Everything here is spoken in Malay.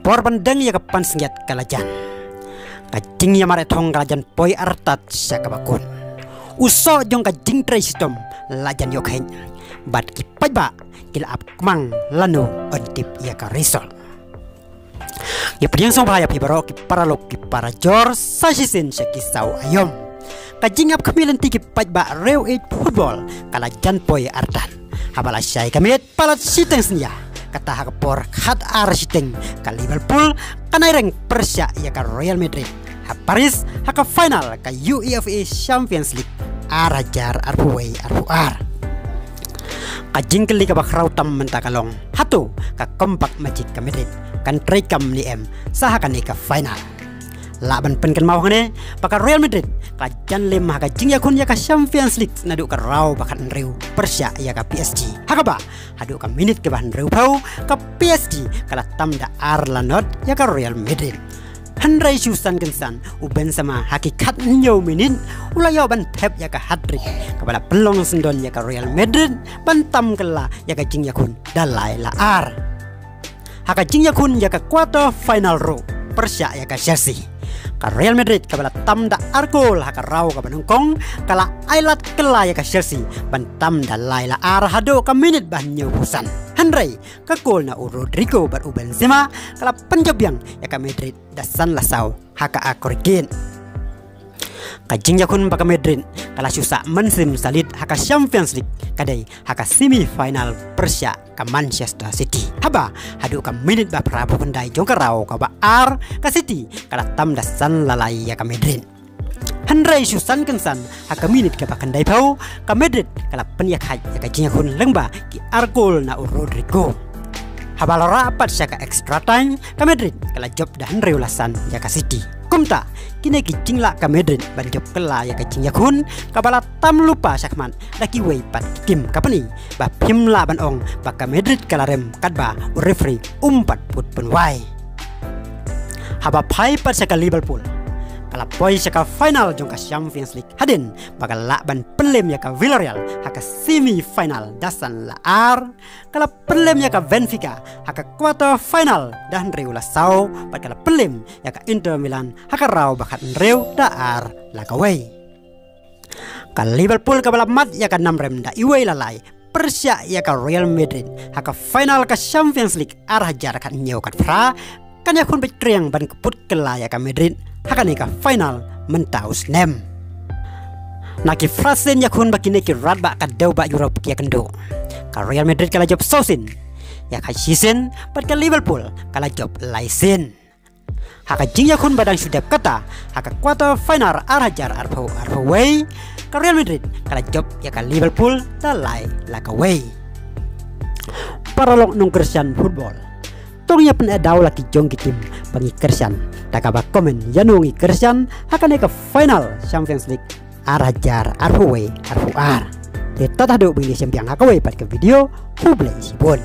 por bandeng ya kapan sengyat kalajan kajing ya mare thong kalajan poi artat sakabakun uso jong kajing tray system lajan yok hen bat ki paiba kila ap mang lanu ontip ya ka resol ya pediang song bahaya pi baro ki paralok ki para jor sasisin sakisau ayom kajing ap kamilan tiki paiba rew it football kalajan poi artan habala syai kamit palat siteng senya kata hakapor khat ar siteng ka Liverpool kanaireng Persia ya ka Real Madrid ha Paris haka final ka UEFA Champions League arajar arpuway arpuar kajing keli ka bakrau tam mentakalong hatu ka kompak majik ka Madrid kan trekam ni em sahakani ka final laban penken mau ngene baka Real Madrid kajan lem haka jing yakun ya ka Champions League nadu ka raw bakan rew Persia ya ka PSG hakaba hadu ka minit ke bahan rew pau ka PSG kala tamda arlanot ya ka Real Madrid Handrai Susan Gensan uben sama hakikat nyo minit ulayo ban pep ya ka hat-trick kepada pelong sendon ya ka Real Madrid bantam kala ya ka jing yakun dalai la ar haka jing yakun ya ka quarter final row Persia ya ka Chelsea ka Real Madrid kabala tamda argol haka raw ka banungkong kala ailat kela ya ka Chelsea bantam da laila ar hado ka minit banyo busan Handrai ka gol na Rodrigo bar Benzema kala penjabyang ya ka Madrid dasan lasau haka akorgin kajing yakun baka Madrid kala susah mensim salit haka Champions League kadai haka semi final Persia ka Manchester City haba hadu ka minit ba prabu pendai jong karau ka ba ar ka City kala tam dasan lalai ya ka Madrid Handrai Susan Kensan haka minit ka bakandai pau ka Madrid kala penyak haj ya ka jing yakun lengba ki argol na Rodrigo haba lora apat syaka extra time ka Madrid kala job dan reulasan ya ka City kumta kini kicing la ka Madrid banjop kela ya kicing yakun kabala tam lupa sakman laki wei pat tim kapani ba pim la ban ong ba ka Madrid kala rem kadba referee umpat put penwai haba pai pat saka Liverpool kala poi saka final jong ka Champions League hadin bakal la ban pelem ya ka Villarreal haka semi final dasan la ar kala pelem ya ka Benfica haka quarter final dan reula sau bakal pelem ya ka Inter Milan haka raw bakat rew da ar la ka wei ka Liverpool ka balamat ya ka namrem da iwei lalai Persia ya ka Real Madrid haka final ka Champions League ar hajar kan nyau kat fra kan yakun bekriang ban keput kela ya ka Madrid haka ka final mentaus nem naki frasen yakun bakine ki radba ka dau ba Europe ki kendo ka Real Madrid kala job sosin ya ka season pat ka Liverpool kala job laisen haka jing yakun badang sudah kata haka quarter final arhajar arpo way ka Real Madrid kala job ya ka Liverpool dalai la ka way paralog nung Christian football tongnya pen daw laki jong kitim pangi Christian takaba komen yanungi Christian hakane ka final Champions League arhajar arpo way arpo ar tetata do bili sempiang hakaway pat ke video hublay sipon